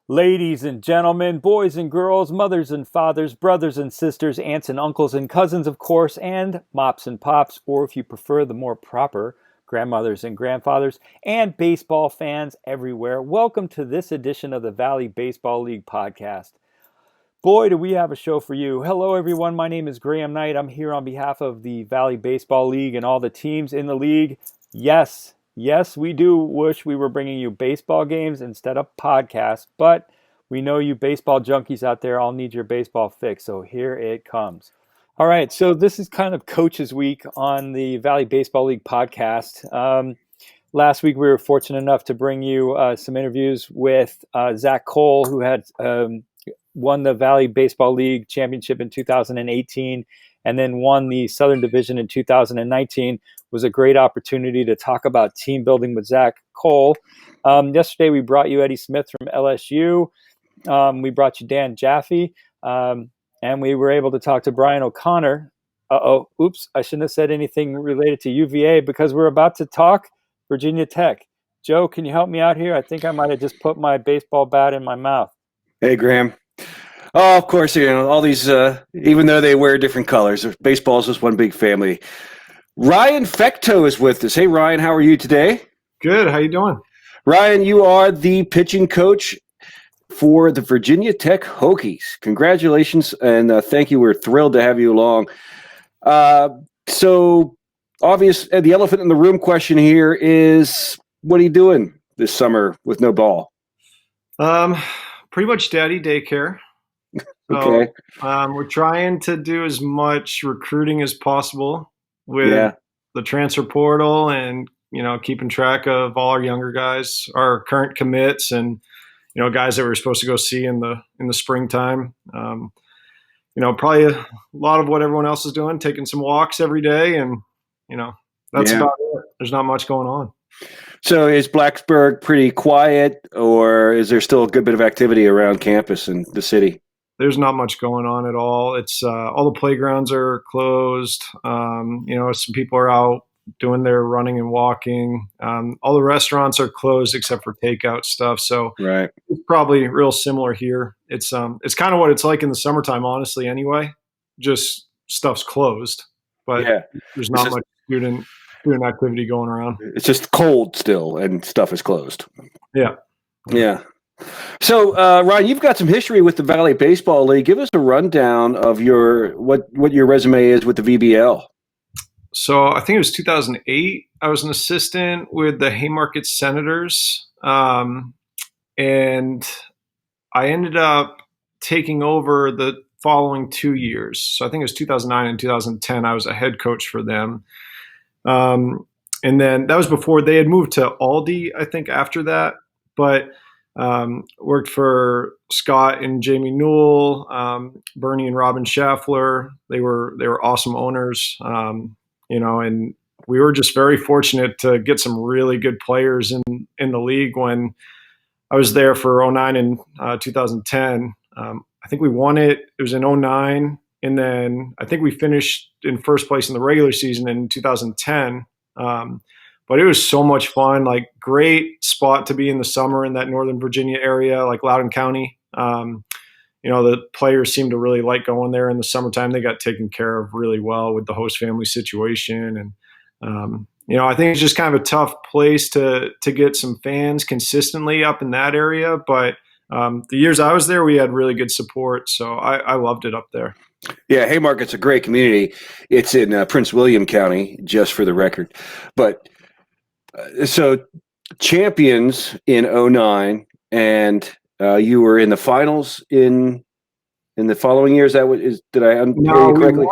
Ladies and gentlemen, boys and girls, mothers and fathers, brothers and sisters, aunts and uncles and cousins, of course, and mops and pops, or if you prefer the more proper, grandmothers and grandfathers, and baseball fans everywhere. Welcome to this edition of the Valley Baseball League podcast. Boy, do we have a show for you. Hello, everyone. My name is Graham Knight. I'm here on behalf of the Valley Baseball League and all the teams in the league. Yes, we do wish we were bringing you baseball games instead of podcasts, but we know you baseball junkies out there all need your baseball fix, so here it comes. All right, so this is kind of Coach's Week on the Valley Baseball League podcast. Last week, we were fortunate enough to bring you some interviews with Zach Cole, who had won the Valley Baseball League championship in 2018 and then won the Southern Division in 2019. Was a great opportunity to talk about team building with Zach Cole. Yesterday, we brought you Eddie Smith from LSU. We brought you Dan Jaffe, and we were able to talk to Brian O'Connor. Oops, I shouldn't have said anything related to UVA because we're about to talk Virginia Tech. Joe, can you help me out here? I think I might have just put my baseball bat in my mouth. Hey, Graham. Oh, of course, all these, even though they wear different colors, baseball is just one big family. Ryan Fecteau is with us. Hey, Ryan, how are you today? Good. How you doing? Ryan, you are the pitching coach for the Virginia Tech Hokies. Congratulations, and thank you. We're thrilled to have you along. So, obvious, the elephant in the room question here is, what are you doing this summer with no ball? Pretty much daddy daycare. Okay. So, we're trying to do as much recruiting as possible with the transfer portal and, keeping track of all our younger guys, our current commits and, guys that we're supposed to go see in the springtime. Probably a lot of what everyone else is doing, taking some walks every day. And, that's about it. There's not much going on. So is Blacksburg pretty quiet, or is there still a good bit of activity around campus and the city? There's not much going on at all. It's all the playgrounds are closed. Some people are out doing their running and walking. All the restaurants are closed except for takeout stuff. So right. It's probably real similar here. It's kind of what it's like in the summertime, honestly. Anyway, just stuff's closed, but there's not much student activity going around. It's just cold still, and stuff is closed. Yeah. So, Ryan, you've got some history with the Valley Baseball League. Give us a rundown of what your resume is with the VBL. So I think it was 2008. I was an assistant with the Haymarket Senators, and I ended up taking over the following 2 years. So I think it was 2009 and 2010. I was a head coach for them. And then that was before they had moved to Aldi, I think, after that. But worked for Scott and Jamie Newell, Bernie and Robin Schaffler. They were awesome owners, and we were just very fortunate to get some really good players in the league when I was there for 2009 and 2010. I think we won it. It was in 2009, and then I think we finished in first place in the regular season in 2010. But it was so much fun, like great spot to be in the summer in that Northern Virginia area, like Loudoun County. The players seemed to really like going there in the summertime. They got taken care of really well with the host family situation. And, I think it's just kind of a tough place to get some fans consistently up in that area. But the years I was there, we had really good support. So I loved it up there. Yeah, Haymarket's a great community. It's in Prince William County, just for the record. But so champions in 2009, and you were in the finals in the following years. Did I hear you correctly?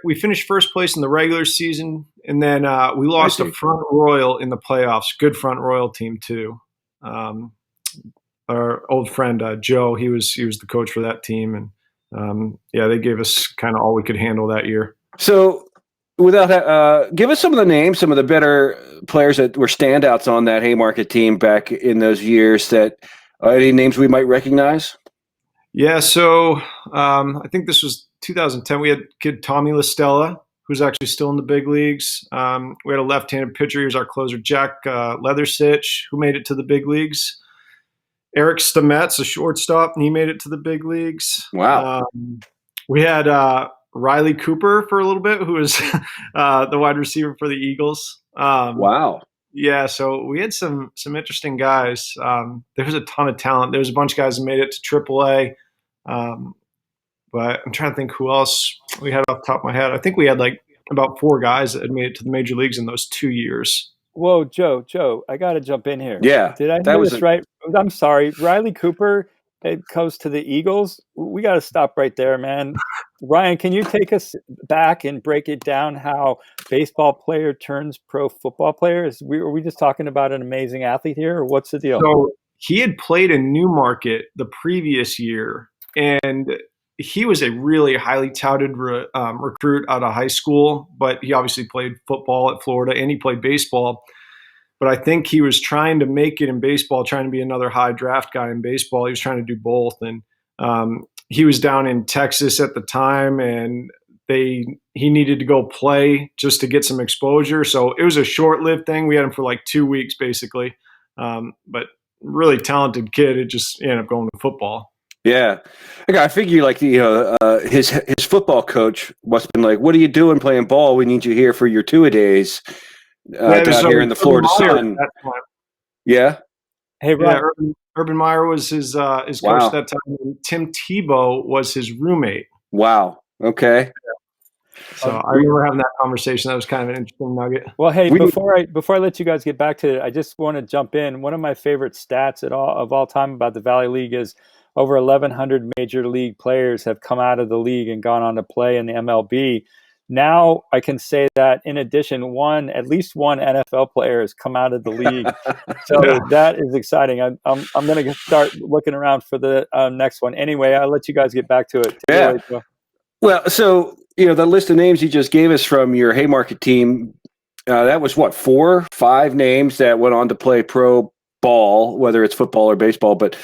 We finished first place in the regular season, and then we lost to Front Royal in the playoffs. Good Front Royal team too. Our old friend Joe, he was the coach for that team, and they gave us kind of all we could handle that year. So, give us some of the names, some of the better players that were standouts on that Haymarket team back in those years. That any names we might recognize? Yeah, so I think this was 2010. We had kid Tommy LaStella, who's actually still in the big leagues. We had a left-handed pitcher. He was our closer, Jack Leathersitch, who made it to the big leagues. Eric Stemetz, a shortstop, and he made it to the big leagues. Wow. We had Riley Cooper for a little bit, who was the wide receiver for the Eagles. Wow. Yeah, so we had some interesting guys. There was a ton of talent. There was a bunch of guys that made it to AAA. But I'm trying to think who else we had off the top of my head. I think we had like about 4 guys that had made it to the major leagues in those 2 years. Whoa, Joe, I got to jump in here. Yeah. Did I That hear was this right? I'm sorry. Riley Cooper, it goes to the Eagles. We got to stop right there, man. Ryan, can you take us back and break it down how baseball player turns pro football player? Are we just talking about an amazing athlete here, or what's the deal? So he had played in Newmarket the previous year, and he was a really highly touted recruit out of high school, but he obviously played football at Florida and he played baseball. But I think he was trying to make it in baseball, trying to be another high draft guy in baseball. He was trying to do both. And he was down in Texas at the time, and he needed to go play just to get some exposure. So it was a short-lived thing. We had him for like 2 weeks, basically. But really talented kid. It just ended up going to football. Yeah, I figure like his football coach must have been like, "What are you doing playing ball? We need you here for your two-a-days out here in the Florida sun." Yeah. Hey, Rob. Yeah, Urban Meyer was his coach at that time. And Tim Tebow was his roommate. Wow. Okay. So I remember having that conversation. That was kind of an interesting nugget. Well, hey, before I let you guys get back to it, I just want to jump in. One of my favorite stats of all time about the Valley League is over 1,100 major league players have come out of the league and gone on to play in the MLB. Now I can say that in addition, at least one NFL player has come out of the league. So that is exciting. I'm going to start looking around for the next one. Anyway, I'll let you guys get back to it. Take it away, Joe. Well, so the list of names you just gave us from your Haymarket team, that was what, 4, 5 names that went on to play pro ball, whether it's football or baseball. But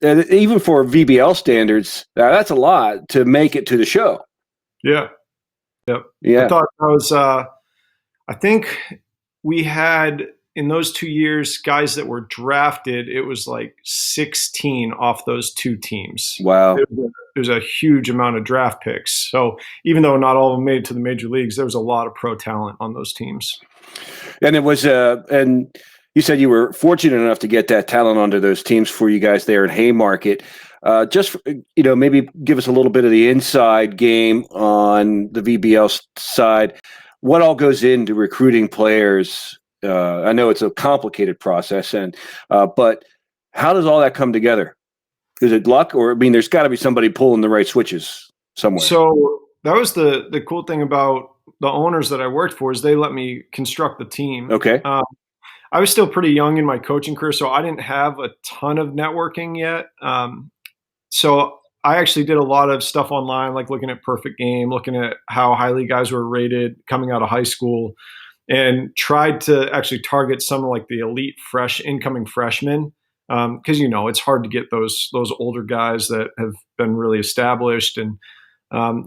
even for VBL standards, that's a lot to make it to the show. Yeah. Yep. Yeah. I thought that was, I think we had in those 2 years, guys that were drafted, it was like 16 off those 2 teams. Wow. There's a huge amount of draft picks. So even though not all of them made it to the major leagues, there was a lot of pro talent on those teams. And it was, and you said you were fortunate enough to get that talent onto those teams for you guys there at Haymarket. Just, maybe give us a little bit of the inside game on the VBL side. What all goes into recruiting players? I know it's a complicated process, but how does all that come together? Is it luck, or there's got to be somebody pulling the right switches somewhere? So that was the cool thing about the owners that I worked for is they let me construct the team. Okay. I was still pretty young in my coaching career, so I didn't have a ton of networking yet. So I actually did a lot of stuff online, like looking at Perfect Game, looking at how highly guys were rated coming out of high school, and tried to actually target some of like the elite incoming freshmen. Because it's hard to get those older guys that have been really established, and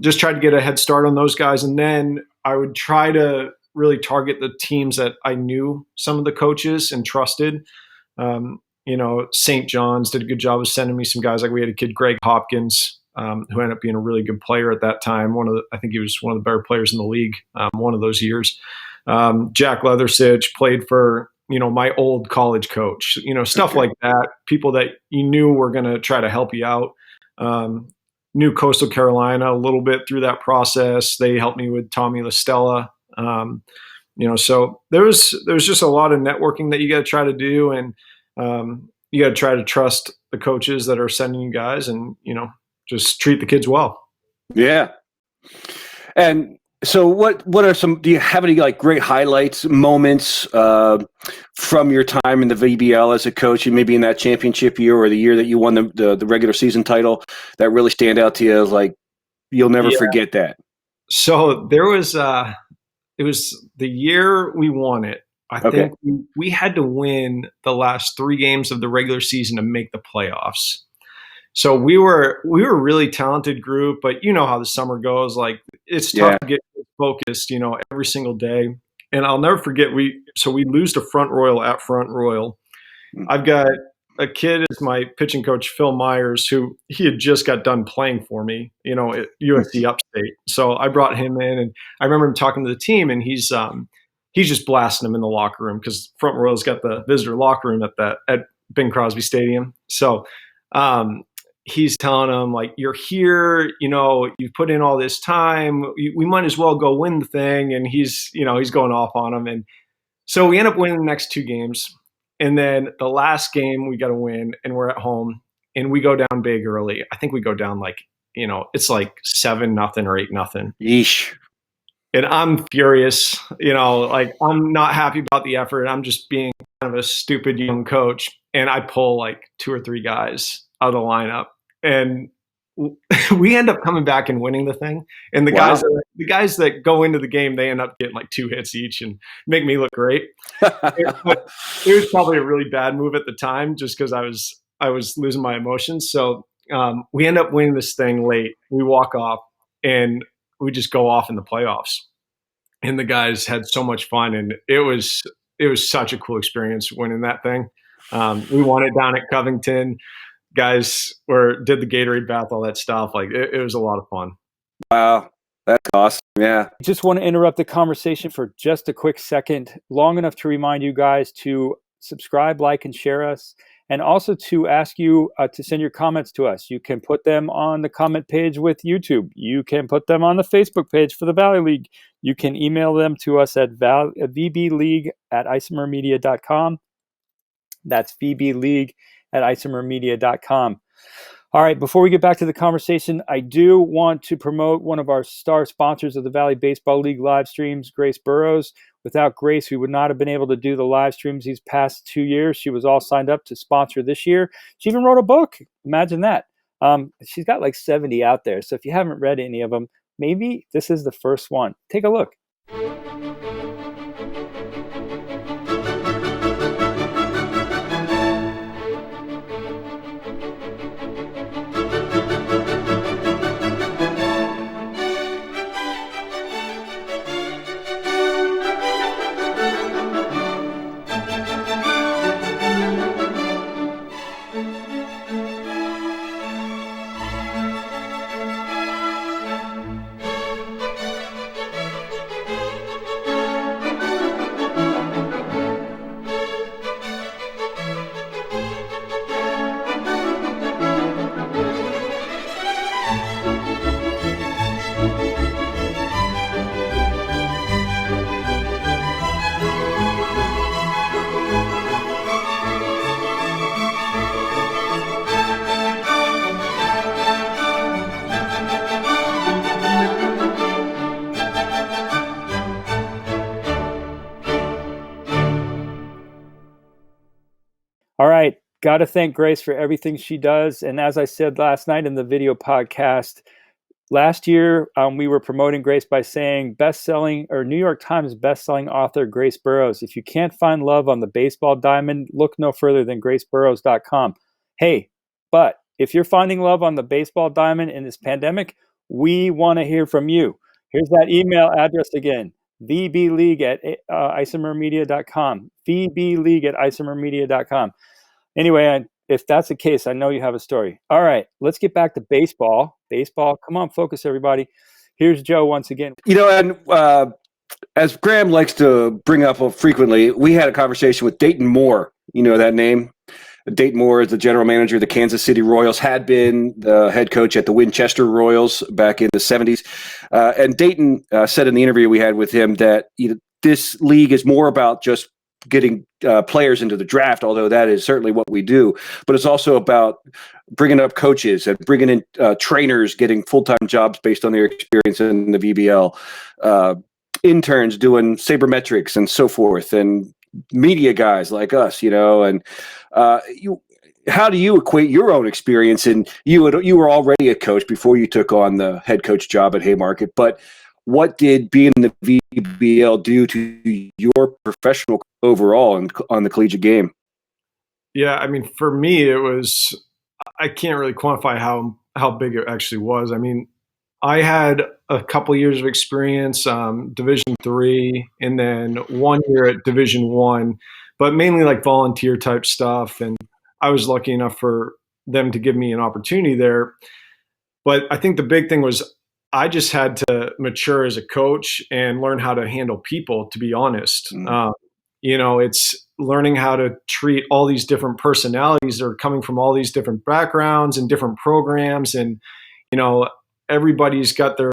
just tried to get a head start on those guys. And then I would try to really target the teams that I knew some of the coaches and trusted. St. John's did a good job of sending me some guys. Like we had a kid, Greg Hopkins, who ended up being a really good player at that time. I think he was one of the better players in the league one of those years. Jack Leathersich played for my old college coach, stuff like that. People that you knew were going to try to help you out. Knew Coastal Carolina a little bit through that process. They helped me with Tommy LaStella. So there's just a lot of networking that you got to try to do, and you got to try to trust the coaches that are sending you guys, and just treat the kids well. Yeah. And so what are do you have any like great highlights, moments from your time in the VBL as a coach, and maybe in that championship year or the year that you won the regular season title that really stand out to you? Like you'll never forget that. So there was, it was the year we won it. I think we had to win the last 3 games of the regular season to make the playoffs. So we were a really talented group, but you know how the summer goes. Like it's tough to get focused, every single day. And I'll never forget we lose to Front Royal at Front Royal. I've got a kid is my pitching coach, Phil Myers, who he had just got done playing for me, at USC Upstate. So I brought him in, and I remember him talking to the team, and he's just blasting them in the locker room because Front Royal's got the visitor locker room at Bing Crosby Stadium. So he's telling them, like, you're here, you've put in all this time, we might as well go win the thing. And he's going off on them. And so we end up winning the next 2 games. And then the last game we got to win, and we're at home, and we go down big early. I think we go down it's like 7-0 or 8-0. Yeesh. And I'm furious, I'm not happy about the effort. I'm just being kind of a stupid young coach. And I pull like 2 or 3 guys out of the lineup, and we end up coming back and winning the thing. And the guys that go into the game, they end up getting like 2 hits each and make me look great. It was probably a really bad move at the time, just because I was losing my emotions. So we end up winning this thing late. We walk off, and we just go off in the playoffs. And the guys had so much fun, and it was such a cool experience winning that thing. We won it down at Covington. Guys did the Gatorade bath, all that stuff. Like it was a lot of fun. Wow, that's awesome. Yeah. Just want to interrupt the conversation for just a quick second, long enough to remind you guys to subscribe, like, and share us, and also to ask you to send your comments to us. You can put them on the comment page with YouTube. You can put them on the Facebook page for the Valley League. You can email them to us at vbleague@isomermedia.com. That's vbleague@isomermedia.com. All right, before we get back to the conversation, I do want to promote one of our star sponsors of the Valley Baseball League live streams, Grace Burrows. Without Grace, we would not have been able to do the live streams these past 2 years. She was all signed up to sponsor this year. She even wrote a book. Imagine that. She's got like 70 out there. So if you haven't read any of them, maybe this is the first one. Take a look. All right. Got to thank Grace for everything she does. And as I said last night in the video podcast, last year we were promoting Grace by saying best-selling or New York Times best-selling author Grace Burrows. If you can't find love on the baseball diamond, look no further than graceburrows.com. Hey, but if you're finding love on the baseball diamond in this pandemic, we want to hear from you. Here's that email address again. vbleague@isomermedia.com. vbleague@isomermedia.com. Anyway, if that's the case, I know you have a story. All right, let's get back to baseball. Baseball, come on, focus, everybody. Here's Joe once again. And as Graham likes to bring up frequently, we had a conversation with Dayton Moore. You know that name? Dayton Moore is the general manager of the Kansas City Royals, had been the head coach at the Winchester Royals back in the 70s. And Dayton said in the interview we had with him that this league is more about just getting players into the draft, although that is certainly what we do. But it's also about bringing up coaches and bringing in trainers, getting full-time jobs based on their experience in the VBL, interns doing sabermetrics and so forth, and media guys like us, and how do you equate your own experience? And you were already a coach before you took on the head coach job at Haymarket, but what did being in the VBL do to your professional overall and on the collegiate game? Yeah, I mean, for me, I can't really quantify how big it actually was. I mean, I had a couple years of experience, Division III, and then 1 year at Division I, but mainly like volunteer type stuff. And I was lucky enough for them to give me an opportunity there. But I think the big thing was I just had to mature as a coach and learn how to handle people, to be honest. It's learning how to treat all these different personalities that are coming from all these different backgrounds and different programs. And, everybody's got their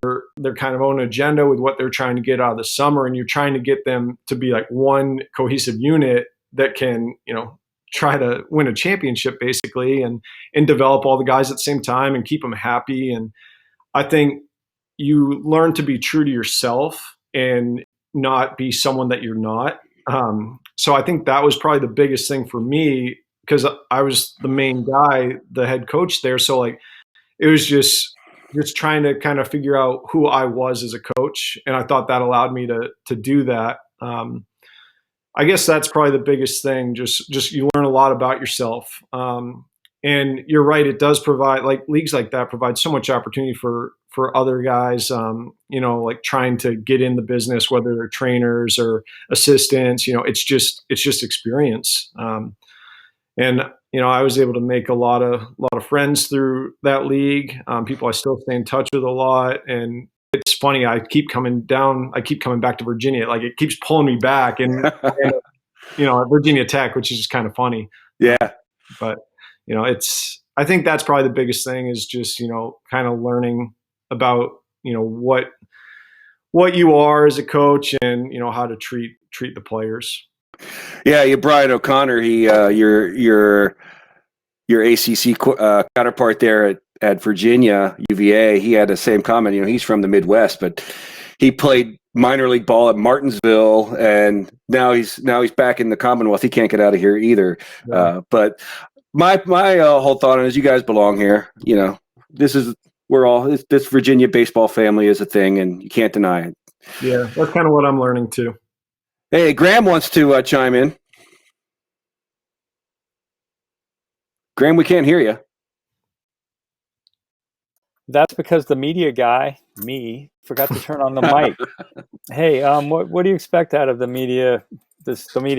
kind of own agenda with what they're trying to get out of the summer. And you're trying to get them to be like one cohesive unit that can, try to win a championship basically and develop all the guys at the same time and keep them happy. And I think you learn to be true to yourself and not be someone that you're not. So I think that was probably the biggest thing for me because I was the main guy, the head coach there. So like, it was just trying to kind of figure out who I was as a coach. And I thought that allowed me to do that. I guess that's probably the biggest thing. Just you learn a lot about yourself. And you're right. It does provide like leagues like that provide so much opportunity for other guys, like trying to get in the business, whether they're trainers or assistants, it's just experience. And I was able to make a lot of friends through that league. People I still stay in touch with a lot. And it's funny. I keep coming back to Virginia. Like it keeps pulling me back and at Virginia Tech, which is just kind of funny. Yeah. But, I think that's probably the biggest thing is just, kind of learning about, what you are as a coach and, how to treat the players. Yeah. Brian O'Connor, he, your ACC counterpart there at Virginia, UVA, he had the same comment. He's from the Midwest, but he played minor league ball at Martinsville, and now he's back in the Commonwealth. He can't get out of here either. Yeah. But my whole thought on it is you guys belong here. This Virginia baseball family is a thing, and you can't deny it. Yeah, that's kind of what I'm learning too. Hey, Graham wants to chime in. Graham, we can't hear you. That's because the media guy, me, forgot to turn on the mic. Hey, what do you expect out of the media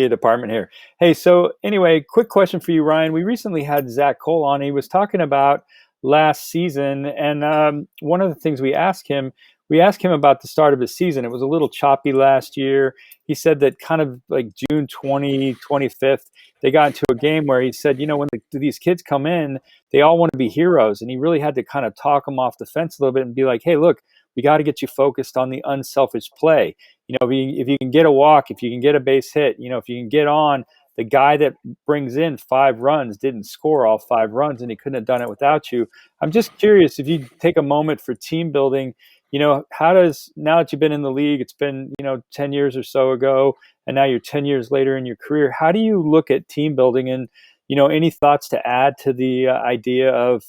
department here? Hey, so anyway, quick question for you, Ryan. We recently had Zach Cole on. He was talking about last season, and one of the things we asked him about the start of his season. It was a little choppy last year. He said that kind of like June 25th, they got into a game where he said, when these kids come in, they all want to be heroes. And he really had to kind of talk them off the fence a little bit and be like, hey, look, we got to get you focused on the unselfish play. If you can get a walk, if you can get a base hit, if you can get on, the guy that brings in 5 runs didn't score all 5 runs, and he couldn't have done it without you. I'm just curious if you take a moment for team building. How does, now that you've been in the league, it's been, 10 years or so ago, and now you're 10 years later in your career, how do you look at team building? And, any thoughts to add to the idea of,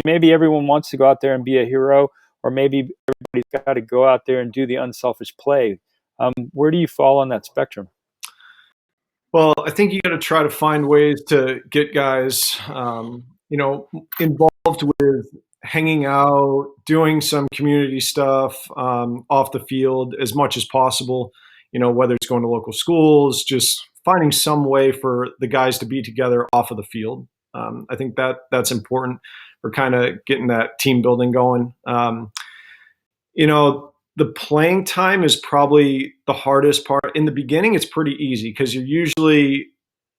maybe everyone wants to go out there and be a hero, or maybe everybody's got to go out there and do the unselfish play. Where do you fall on that spectrum? Well, I think you got to try to find ways to get guys, involved with hanging out, doing some community stuff off the field as much as possible, whether it's going to local schools, just finding some way for the guys to be together off of the field. I think that's important for kind of getting that team building going. The playing time is probably the hardest part. In the beginning, it's pretty easy because you're usually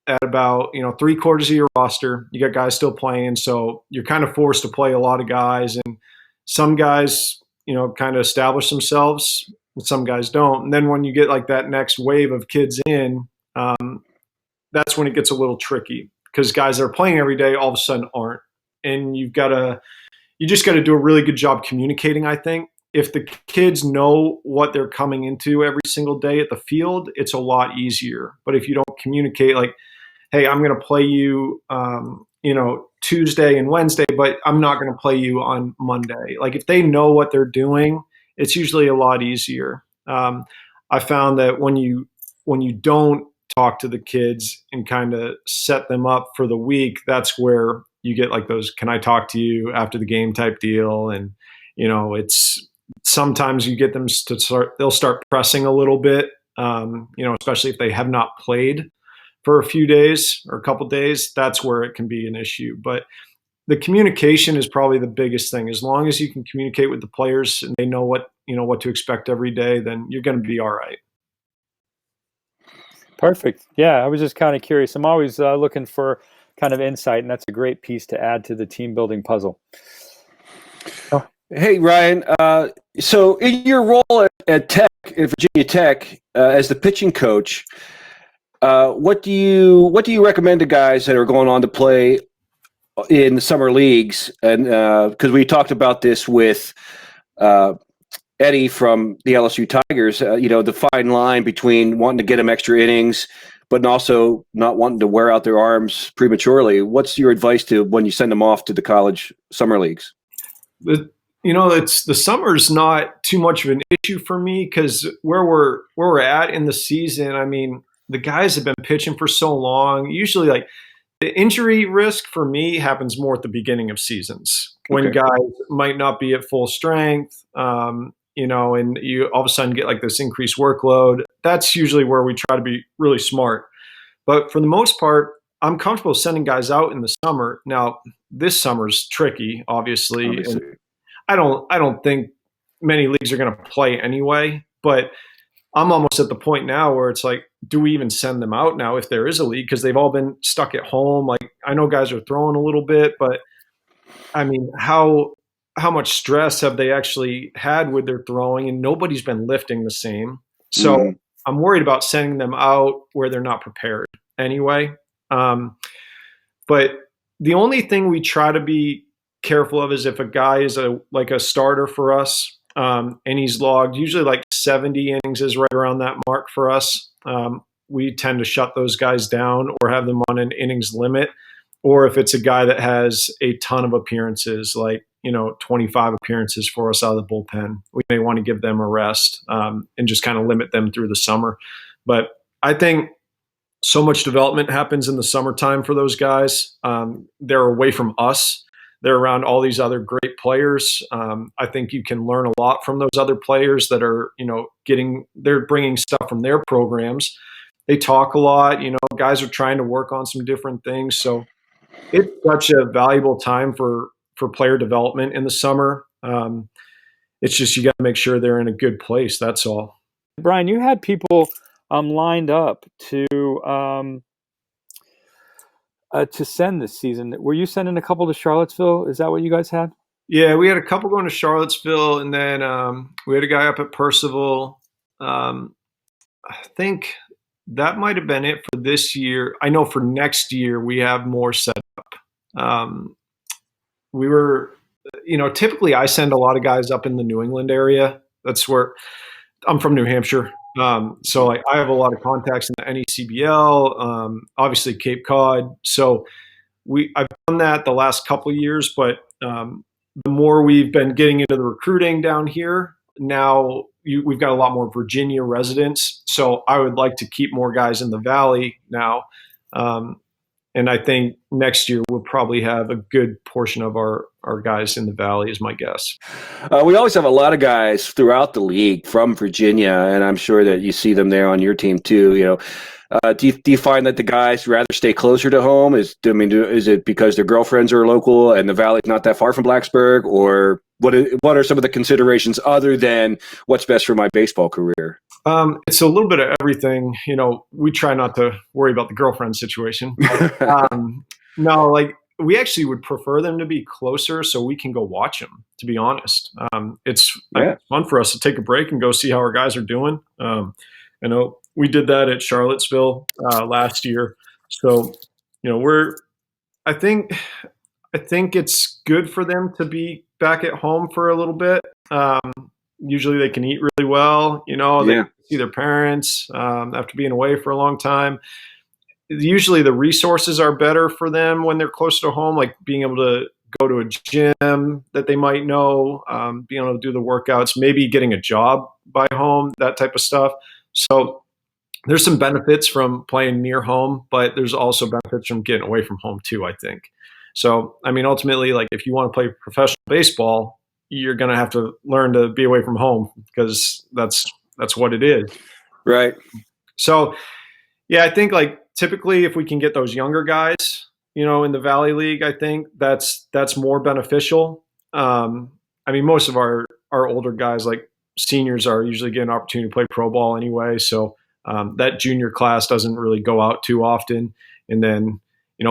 at about 3/4 of your roster. You got guys still playing, so you're kind of forced to play a lot of guys, and some guys kind of establish themselves and some guys don't. And then when you get like that next wave of kids in, that's when it gets a little tricky because guys that are playing every day all of a sudden aren't, and you just got to do a really good job communicating. I think if the kids know what they're coming into every single day at the field, it's a lot easier. But if you don't communicate, like, hey, I'm going to play you, Tuesday and Wednesday, but I'm not going to play you on Monday. Like if they know what they're doing, it's usually a lot easier. I found that when you don't talk to the kids and kind of set them up for the week, that's where you get like those, can I talk to you after the game type deal. And, it's sometimes you get them they'll start pressing a little bit, especially if they have not played for a few days or a couple days, that's where it can be an issue. But the communication is probably the biggest thing. As long as you can communicate with the players and they know what to expect every day, then you're going to be all right. Perfect. Yeah, I was just kind of curious. I'm always looking for kind of insight, and that's a great piece to add to the team building puzzle. Oh. Hey, Ryan. So in your role at Virginia Tech, as the pitching coach, what do you recommend to guys that are going on to play in the summer leagues? And because we talked about this with Eddie from the LSU Tigers, the fine line between wanting to get them extra innings, but also not wanting to wear out their arms prematurely. What's your advice to when you send them off to the college summer leagues? It's the summer's not too much of an issue for me because where we're at in the season, I mean, the guys have been pitching for so long. Usually, like the injury risk for me happens more at the beginning of seasons when guys might not be at full strength, and you all of a sudden get like this increased workload. That's usually where we try to be really smart. But for the most part, I'm comfortable sending guys out in the summer. Now, this summer's tricky, obviously. And I don't think many leagues are going to play anyway, but I'm almost at the point now where it's like, do we even send them out now if there is a league? Because they've all been stuck at home. Like, I know guys are throwing a little bit, but I mean, how much stress have they actually had with their throwing? And nobody's been lifting the same. So I'm worried about sending them out where they're not prepared anyway. But the only thing we try to be careful of is if a guy is a starter for us, and he's logged usually like 70 innings is right around that mark for us. We tend to shut those guys down or have them on an innings limit. Or if it's a guy that has a ton of appearances, like 25 appearances for us out of the bullpen, we may want to give them a rest and just kind of limit them through the summer. But I think so much development happens in the summertime for those guys. They're away from us. They're around all these other great players. I think you can learn a lot from those other players that are, they're bringing stuff from their programs. They talk a lot, guys are trying to work on some different things. So it's such a valuable time for player development in the summer. It's just, you got to make sure they're in a good place. That's all. Brian, you had people lined up to send this season. Were you sending a couple to Charlottesville? Is that what you guys had? Yeah, we had a couple going to Charlottesville, and then we had a guy up at Percival. I think that might have been it for this year. I know for next year we have more set up. We were, typically I send a lot of guys up in the New England area. That's where I'm from, New Hampshire. So I have a lot of contacts in the NECBL, obviously Cape Cod. So I've done that the last couple of years, but the more we've been getting into the recruiting down here, now we've got a lot more Virginia residents. So I would like to keep more guys in the Valley now. And I think next year we'll probably have a good portion of our guys in the Valley is my guess. We always have a lot of guys throughout the league from Virginia, and I'm sure that you see them there on your team too. Do you find that the guys rather stay closer to home? Is it because their girlfriends are local and the Valley's not that far from Blacksburg, or what are some of the considerations other than what's best for my baseball career? It's a little bit of everything. We try not to worry about the girlfriend situation. No, like we actually would prefer them to be closer so we can go watch them, to be honest. It's fun for us to take a break and go see how our guys are doing. I know we did that at Charlottesville last year. So, I think it's good for them to be back at home for a little bit. Usually they can eat really well, they see their parents after being away for a long time. Usually the resources are better for them when they're close to home, like being able to go to a gym that they might know, being able to do the workouts, maybe getting a job by home, that type of stuff. So there's some benefits from playing near home, but there's also benefits from getting away from home too, I think. So, ultimately, like if you want to play professional baseball, you're going to have to learn to be away from home because that's what it is. Right. So, yeah, I think like typically if we can get those younger guys, in the Valley League, I think that's more beneficial. I mean, most of our older guys, like seniors, are usually getting an opportunity to play pro ball anyway. So that junior class doesn't really go out too often. And then,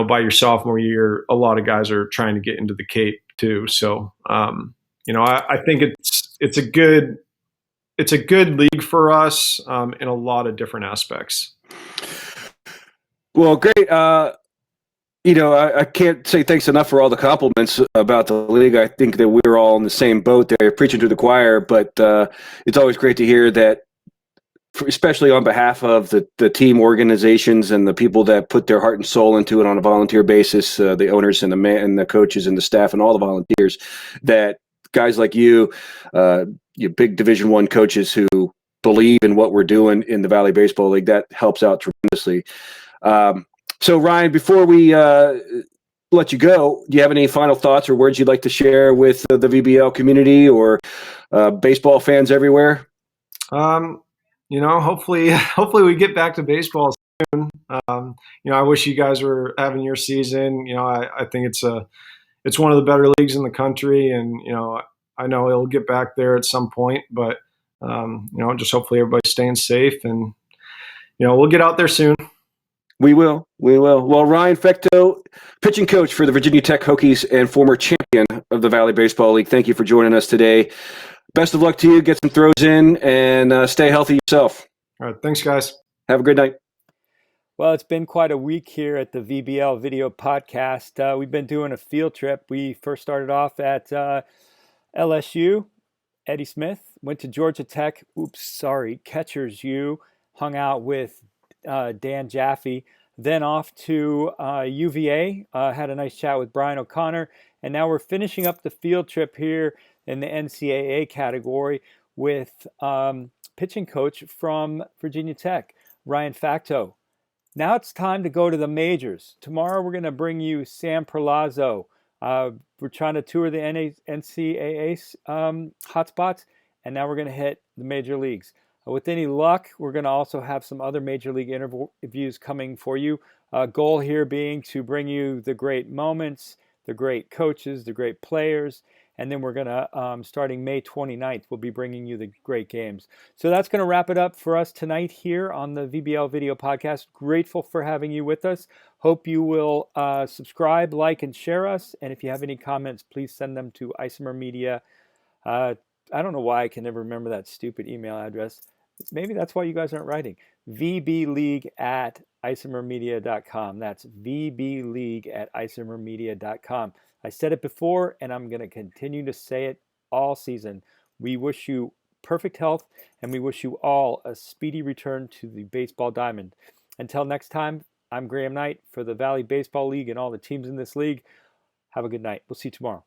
by your sophomore year, a lot of guys are trying to get into the Cape too. So, I think it's a good league for us in a lot of different aspects. Well, great. I can't say thanks enough for all the compliments about the league. I think that we're all in the same boat there, preaching to the choir, but it's always great to hear that, especially on behalf of the team organizations and the people that put their heart and soul into it on a volunteer basis, the owners and the coaches and the staff and all the volunteers, that guys like you big Division I coaches who believe in what we're doing in the Valley Baseball League, that helps out tremendously. So, Ryan, before we let you go, do you have any final thoughts or words you'd like to share with the VBL community or baseball fans everywhere? Hopefully we get back to baseball soon. I wish you guys were having your season. I think it's one of the better leagues in the country, and I know it'll get back there at some point. But just hopefully everybody's staying safe, and we'll get out there soon. We will. Well, Ryan Fecteau, pitching coach for the Virginia Tech Hokies and former champion of the Valley Baseball League, thank you for joining us today. Best of luck to you. Get some throws in and stay healthy yourself. All right. Thanks, guys. Have a good night. Well, it's been quite a week here at the VBL Video Podcast. We've been doing a field trip. We first started off at LSU. Eddie Smith went to Georgia Tech. Catchers U. Hung out with Dan Jaffe, then off to UVA, had a nice chat with Brian O'Connor, and now we're finishing up the field trip here in the NCAA category with pitching coach from Virginia Tech, Ryan Fecteau. Now it's time to go to the majors. Tomorrow we're going to bring you Sam Perlazzo. We're trying to tour the NCAA hotspots, and now we're going to hit the major leagues. With any luck, we're going to also have some other major league interviews coming for you. Goal here being to bring you the great moments, the great coaches, the great players, and then we're going to, starting May 29th, we'll be bringing you the great games. So that's going to wrap it up for us tonight here on the VBL Video Podcast. Grateful for having you with us. Hope you will subscribe, like, and share us. And if you have any comments, please send them to Isomer Media. I don't know why I can never remember that stupid email address. Maybe that's why you guys aren't writing. vbleague@isomermedia.com. That's vbleague@isomermedia.com. I said it before, and I'm going to continue to say it all season. We wish you perfect health, and we wish you all a speedy return to the baseball diamond. Until next time, I'm Graham Knight for the Valley Baseball League and all the teams in this league. Have a good night. We'll see you tomorrow.